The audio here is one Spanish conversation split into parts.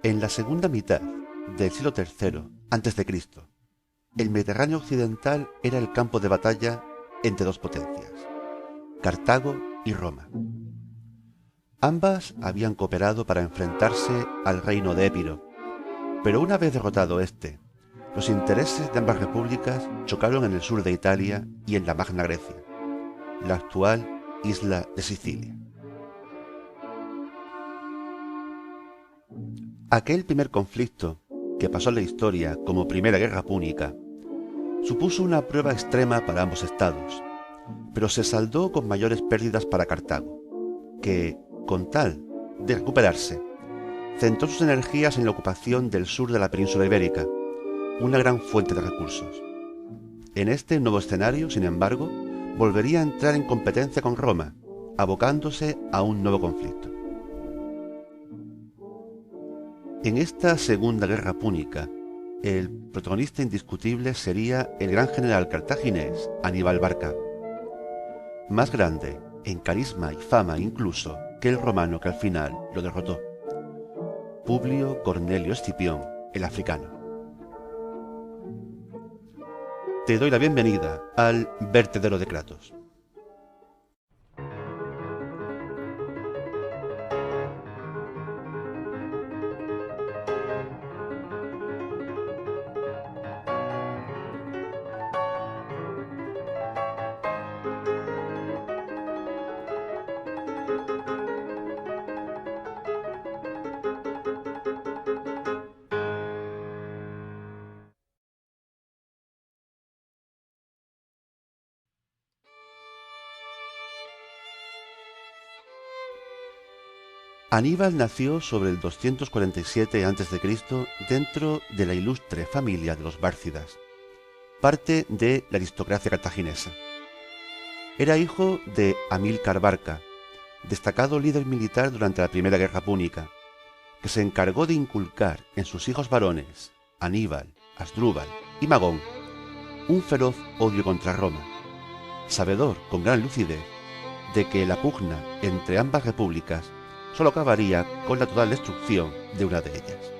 En la segunda mitad del siglo III a.C., el Mediterráneo occidental era el campo de batalla entre dos potencias, Cartago y Roma. Ambas habían cooperado para enfrentarse al reino de Épiro, pero una vez derrotado este, los intereses de ambas repúblicas chocaron en el sur de Italia y en la Magna Grecia, la actual isla de Sicilia. Aquel primer conflicto, que pasó en la historia como Primera Guerra Púnica, supuso una prueba extrema para ambos estados, pero se saldó con mayores pérdidas para Cartago, que, con tal de recuperarse, centró sus energías en la ocupación del sur de la península ibérica, una gran fuente de recursos. En este nuevo escenario, sin embargo, volvería a entrar en competencia con Roma, abocándose a un nuevo conflicto. En esta Segunda Guerra Púnica, el protagonista indiscutible sería el gran general cartaginés Aníbal Barca, más grande en carisma y fama incluso que el romano que al final lo derrotó, Publio Cornelio Escipión, el africano. Te doy la bienvenida al vertedero de Kratos. Aníbal nació sobre el 247 a.C. dentro de la ilustre familia de los Bárcidas, parte de la aristocracia cartaginesa. Era hijo de Amílcar Barca, destacado líder militar durante la Primera Guerra Púnica, que se encargó de inculcar en sus hijos varones, Aníbal, Asdrúbal y Magón, un feroz odio contra Roma, sabedor con gran lucidez de que la pugna entre ambas repúblicas solo acabaría con la total destrucción de una de ellas.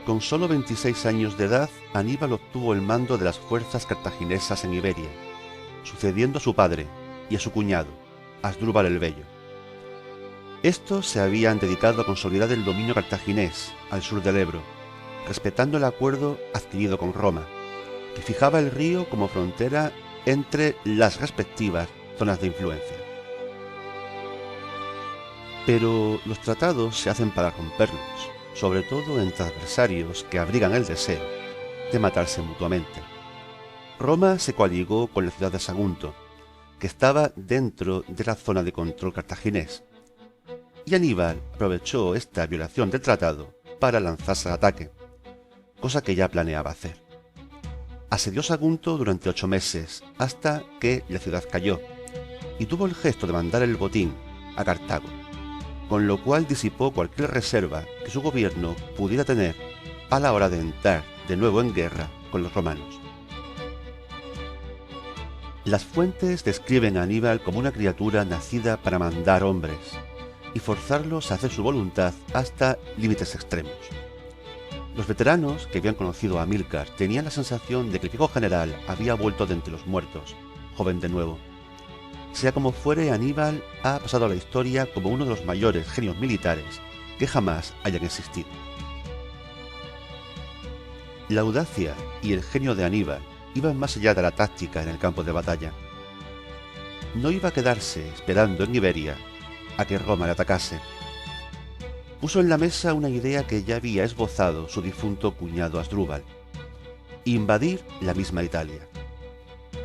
Con solo 26 años de edad, Aníbal obtuvo el mando de las fuerzas cartaginesas en Iberia, sucediendo a su padre y a su cuñado, Asdrúbal el Bello. Estos se habían dedicado a consolidar el dominio cartaginés al sur del Ebro, respetando el acuerdo adquirido con Roma, que fijaba el río como frontera entre las respectivas zonas de influencia. Pero los tratados se hacen para romperlos, sobre todo entre adversarios que abrigan el deseo de matarse mutuamente. Roma se coaligó con la ciudad de Sagunto, que estaba dentro de la zona de control cartaginés, y Aníbal aprovechó esta violación del tratado para lanzarse al ataque, cosa que ya planeaba hacer. Asedió Sagunto durante 8 meses, hasta que la ciudad cayó, y tuvo el gesto de mandar el botín a Cartago, con lo cual disipó cualquier reserva que su gobierno pudiera tener a la hora de entrar de nuevo en guerra con los romanos. Las fuentes describen a Aníbal como una criatura nacida para mandar hombres y forzarlos a hacer su voluntad hasta límites extremos. Los veteranos que habían conocido a Amílcar tenían la sensación de que el viejo general había vuelto de entre los muertos, joven de nuevo. Sea como fuere, Aníbal ha pasado a la historia como uno de los mayores genios militares que jamás hayan existido. La audacia y el genio de Aníbal iban más allá de la táctica en el campo de batalla. No iba a quedarse esperando en Iberia a que Roma le atacase. Puso en la mesa una idea que ya había esbozado su difunto cuñado Asdrúbal: invadir la misma Italia.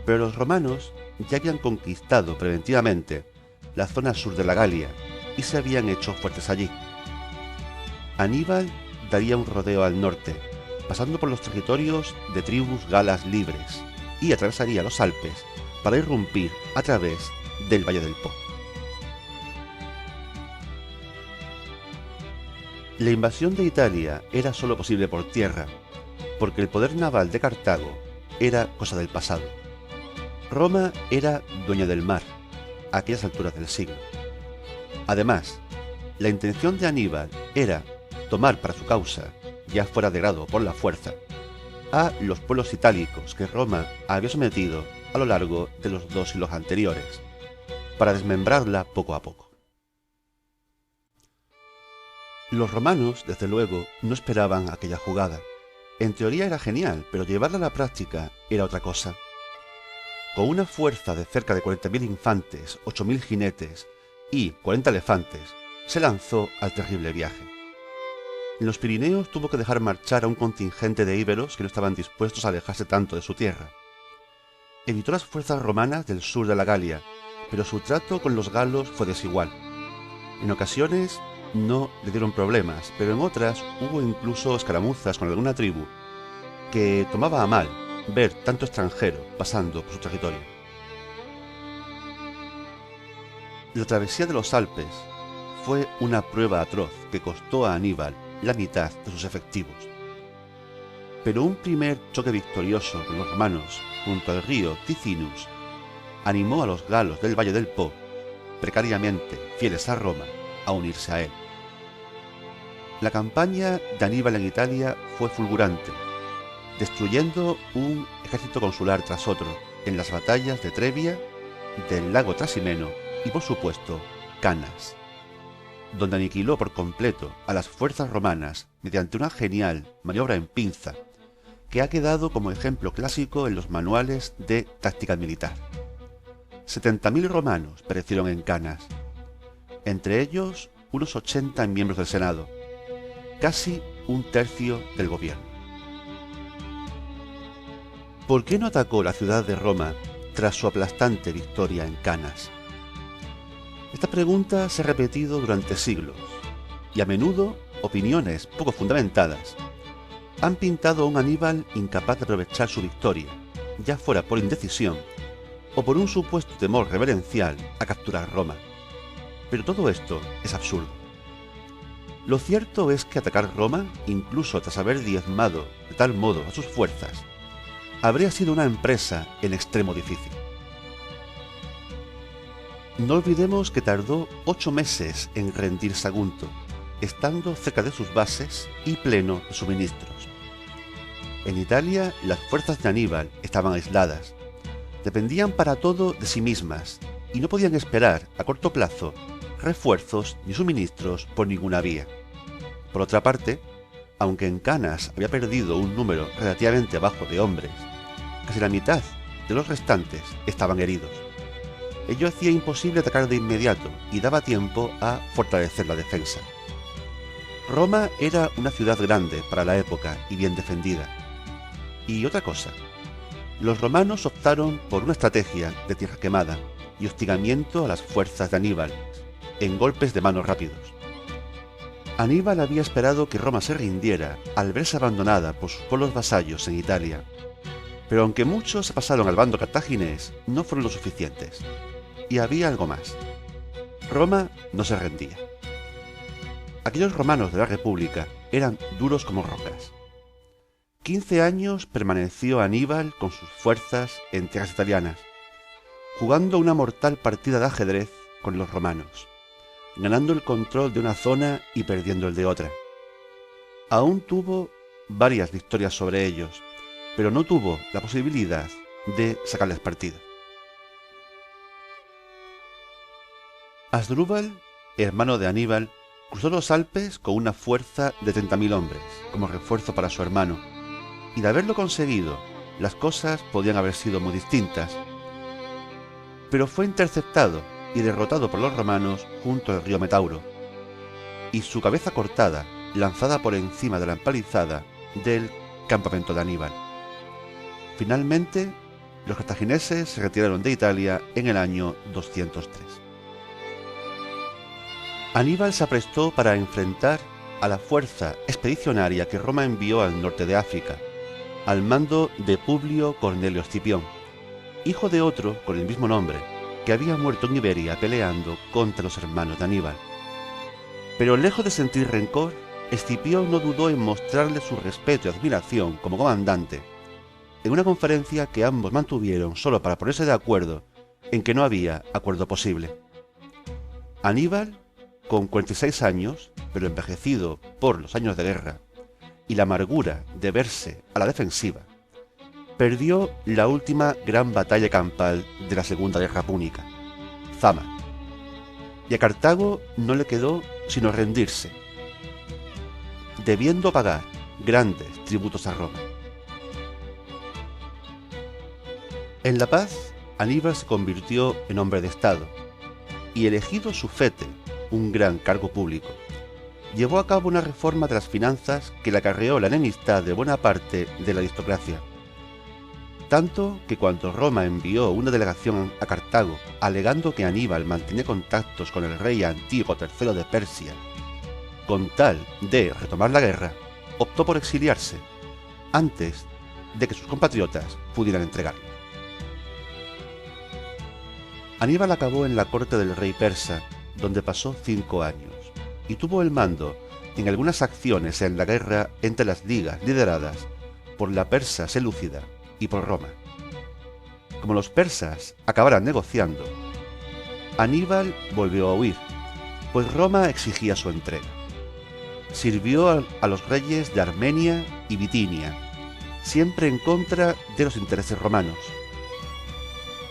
Pero los romanos ya habían conquistado preventivamente la zona sur de la Galia y se habían hecho fuertes allí. Aníbal daría un rodeo al norte, pasando por los territorios de tribus galas libres, y atravesaría los Alpes para irrumpir a través del Valle del Po. La invasión de Italia era solo posible por tierra, porque el poder naval de Cartago era cosa del pasado. Roma era dueña del mar, a aquellas alturas del siglo. Además, la intención de Aníbal era, tomar para su causa, ya fuera de grado o por la fuerza, a los pueblos itálicos que Roma había sometido a lo largo de los 2 siglos anteriores, para desmembrarla poco a poco. Los romanos, desde luego, no esperaban aquella jugada. En teoría era genial, pero llevarla a la práctica era otra cosa. Con una fuerza de cerca de 40.000 infantes, 8.000 jinetes y 40 elefantes, se lanzó al terrible viaje. En los Pirineos tuvo que dejar marchar a un contingente de íberos que no estaban dispuestos a alejarse tanto de su tierra. Evitó las fuerzas romanas del sur de la Galia, pero su trato con los galos fue desigual. En ocasiones no le dieron problemas, pero en otras hubo incluso escaramuzas con alguna tribu que tomaba a mal ver tanto extranjero pasando por su territorio. La travesía de los Alpes fue una prueba atroz que costó a Aníbal la mitad de sus efectivos. Pero un primer choque victorioso con los romanos junto al río Ticinus animó a los galos del Valle del Po, precariamente fieles a Roma, a unirse a él. La campaña de Aníbal en Italia fue fulgurante, destruyendo un ejército consular tras otro en las batallas de Trebia, del lago Trasimeno y, por supuesto, Canas, donde aniquiló por completo a las fuerzas romanas mediante una genial maniobra en pinza que ha quedado como ejemplo clásico en los manuales de táctica militar. 70.000 romanos perecieron en Canas, entre ellos unos 80 miembros del Senado, casi un tercio del gobierno. ¿Por qué no atacó la ciudad de Roma tras su aplastante victoria en Canas? Esta pregunta se ha repetido durante siglos, y a menudo opiniones poco fundamentadas han pintado a un Aníbal incapaz de aprovechar su victoria, ya fuera por indecisión o por un supuesto temor reverencial a capturar Roma. Pero todo esto es absurdo. Lo cierto es que atacar Roma, incluso tras haber diezmado de tal modo a sus fuerzas, habría sido una empresa en extremo difícil. No olvidemos que tardó 8 meses en rendir Sagunto, estando cerca de sus bases y pleno de suministros. En Italia, las fuerzas de Aníbal estaban aisladas, dependían para todo de sí mismas y no podían esperar a corto plazo refuerzos ni suministros por ninguna vía. Por otra parte, aunque en Canas había perdido un número relativamente bajo de hombres, casi la mitad de los restantes estaban heridos. Ello hacía imposible atacar de inmediato y daba tiempo a fortalecer la defensa. Roma era una ciudad grande para la época y bien defendida. Y otra cosa, los romanos optaron por una estrategia de tierra quemada y hostigamiento a las fuerzas de Aníbal, en golpes de mano rápidos. Aníbal había esperado que Roma se rindiera al verse abandonada por sus pueblos vasallos en Italia, pero aunque muchos se pasaron al bando cartaginés, no fueron lo suficientes. Y había algo más. Roma no se rendía. Aquellos romanos de la República eran duros como rocas. 15 años permaneció Aníbal con sus fuerzas en tierras italianas, jugando una mortal partida de ajedrez con los romanos, ganando el control de una zona y perdiendo el de otra. Aún tuvo varias victorias sobre ellos, pero no tuvo la posibilidad de sacarles partido. Asdrúbal, hermano de Aníbal, cruzó los Alpes con una fuerza de 30.000 hombres, como refuerzo para su hermano, y de haberlo conseguido, las cosas podían haber sido muy distintas. Pero fue interceptado y derrotado por los romanos junto al río Metauro, y su cabeza cortada, lanzada por encima de la empalizada del campamento de Aníbal. Finalmente, los cartagineses se retiraron de Italia en el año 203. Aníbal se aprestó para enfrentar a la fuerza expedicionaria que Roma envió al norte de África, al mando de Publio Cornelio Escipión, hijo de otro con el mismo nombre, que había muerto en Iberia peleando contra los hermanos de Aníbal. Pero lejos de sentir rencor, Escipión no dudó en mostrarle su respeto y admiración como comandante, en una conferencia que ambos mantuvieron solo para ponerse de acuerdo en que no había acuerdo posible. Aníbal, con 46 años, pero envejecido por los años de guerra y la amargura de verse a la defensiva, perdió la última gran batalla campal de la Segunda Guerra Púnica, Zama, y a Cartago no le quedó sino rendirse, debiendo pagar grandes tributos a Roma. En la paz, Aníbal se convirtió en hombre de Estado y, elegido sufete, un gran cargo público, llevó a cabo una reforma de las finanzas que le acarreó la enemistad de buena parte de la aristocracia. Tanto que cuando Roma envió una delegación a Cartago alegando que Aníbal mantenía contactos con el rey Antíoco III de Persia, con tal de retomar la guerra, optó por exiliarse antes de que sus compatriotas pudieran entregarlo. Aníbal acabó en la corte del rey persa, donde pasó 5 años, y tuvo el mando en algunas acciones en la guerra entre las ligas lideradas por la persa selúcida y por Roma. Como los persas acabaran negociando, Aníbal volvió a huir, pues Roma exigía su entrega. Sirvió a los reyes de Armenia y Bitinia, siempre en contra de los intereses romanos,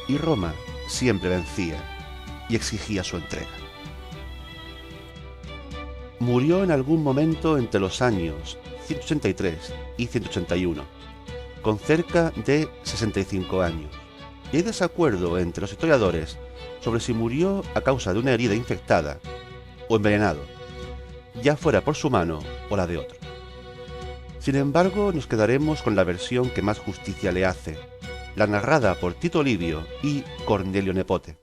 y Roma siempre vencía y exigía su entrega. Murió en algún momento entre los años 183 y 181, con cerca de 65 años, y hay desacuerdo entre los historiadores sobre si murió a causa de una herida infectada o envenenado, ya fuera por su mano o la de otro. Sin embargo, nos quedaremos con la versión que más justicia le hace, la narrada por Tito Livio y Cornelio Nepote,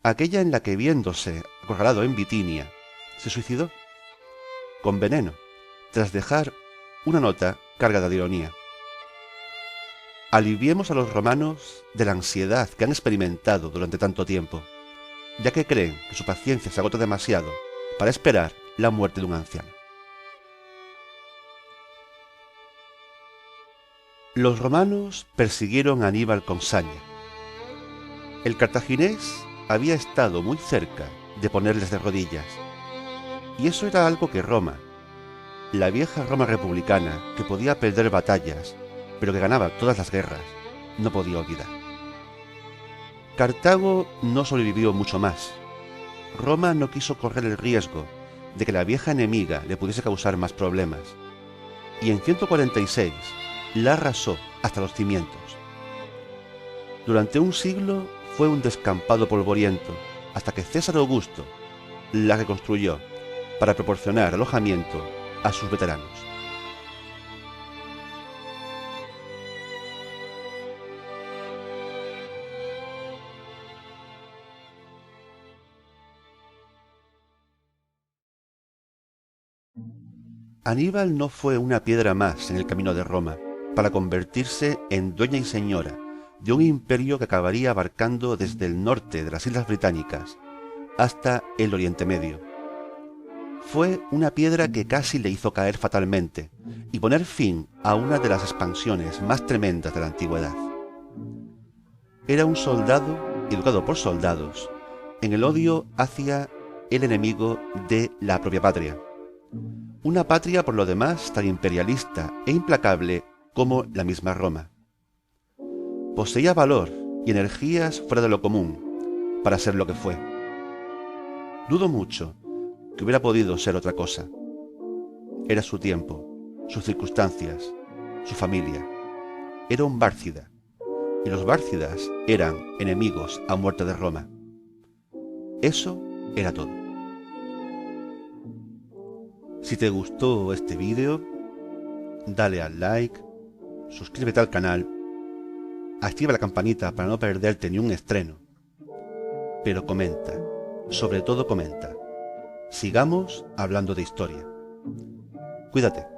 aquella en la que, viéndose acorralado en Bitinia, se suicidó con veneno, tras dejar una nota cargada de ironía. Aliviemos a los romanos de la ansiedad que han experimentado durante tanto tiempo, ya que creen que su paciencia se agota demasiado para esperar la muerte de un anciano. Los romanos persiguieron a Aníbal con saña. El cartaginés había estado muy cerca de ponerles de rodillas, y eso era algo que Roma, la vieja Roma republicana que podía perder batallas, pero que ganaba todas las guerras, no podía olvidar. Cartago no sobrevivió mucho más. Roma no quiso correr el riesgo de que la vieja enemiga le pudiese causar más problemas, y en 146 la arrasó hasta los cimientos. Durante un siglo fue un descampado polvoriento, hasta que César Augusto la reconstruyó para proporcionar alojamiento a sus veteranos. Aníbal no fue una piedra más en el camino de Roma para convertirse en dueña y señora de un imperio que acabaría abarcando desde el norte de las Islas Británicas hasta el Oriente Medio. Fue una piedra que casi le hizo caer fatalmente y poner fin a una de las expansiones más tremendas de la antigüedad. Era un soldado educado por soldados en el odio hacia el enemigo de la propia patria. Una patria por lo demás tan imperialista e implacable como la misma Roma. Poseía valor y energías fuera de lo común para ser lo que fue. Dudo mucho que hubiera podido ser otra cosa. Era su tiempo, sus circunstancias, su familia. Era un bárcida, y los bárcidas eran enemigos a muerte de Roma. Eso era todo. Si te gustó este vídeo, dale al like, suscríbete al canal, activa la campanita para no perderte ni un estreno, pero comenta, sobre todo comenta. Sigamos hablando de historia. Cuídate.